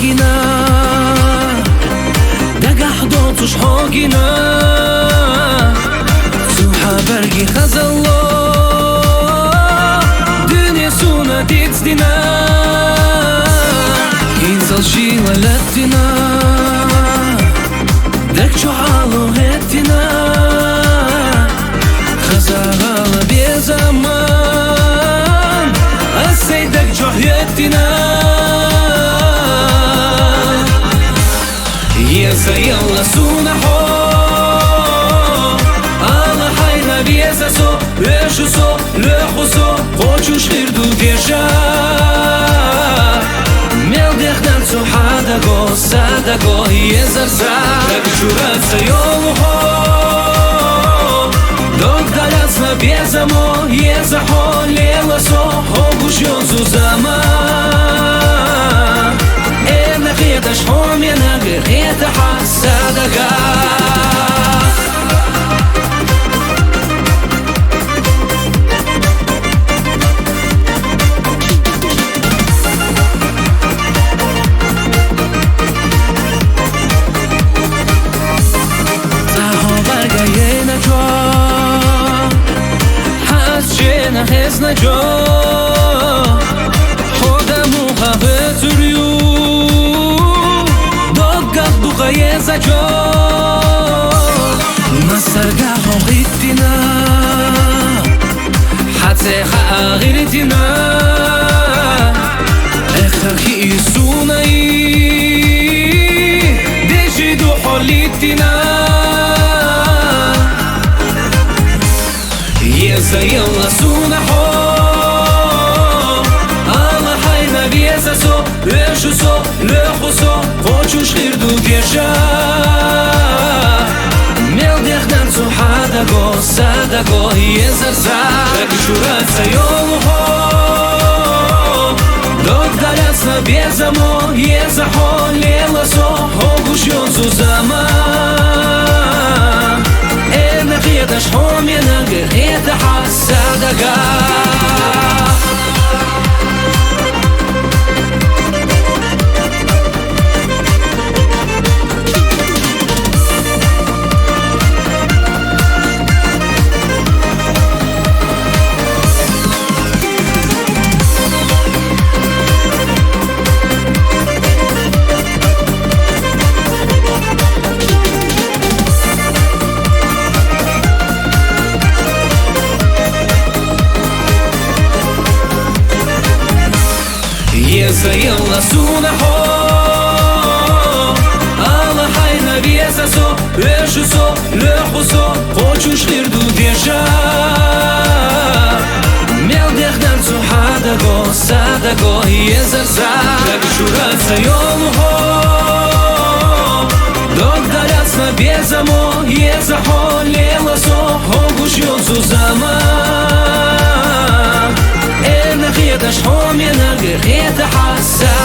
هاگینا دگه دوتوش هاگینا سوحا برگی خزالله دنیاسونا دیدزدینا اینزال شیلا لدینا دک چوحالو هدینا خزاغالا بیزمان السيدك جهيتنا يا زي الله سونحو الله حينا بيزاسو لشوسو لخوسو خوشوش غيردو ديشا ميل ديخدان سو حداغو ساداغو يزرزا так чураться يولوخو دوك даляцна безамо езахо леласо хогушьон зузама нахеташ хомена грета хасадага هزنا جا خودم و خواهد زوریو داگه دوغه زجا مسرگه ها غیتینا حتی خاغیرتینا اخرخی سونایی دیجی دو حالیتینا زي الله سونحو الله حينا بيزاسو لشوسو لخوسو خوشوش غيردو ديشا ميل ديخدان سو حداغو ساداغو يزرزا так чураться يولوخو دوك даляцна безамо езахо леласо хогушьон зузама نخيتش حومينا غيرت حسادقا زي الله سونحو الله حينا بيزاسو لشوسو لخوسو خوشوش غيردو ديشا ميل ديخدان سو حداغو ساداغو يزرزا так чураться يولوخو دوك даляцна безамо езахо леласо хогушьон зузама نخيتش حومينا غيرت حسادقا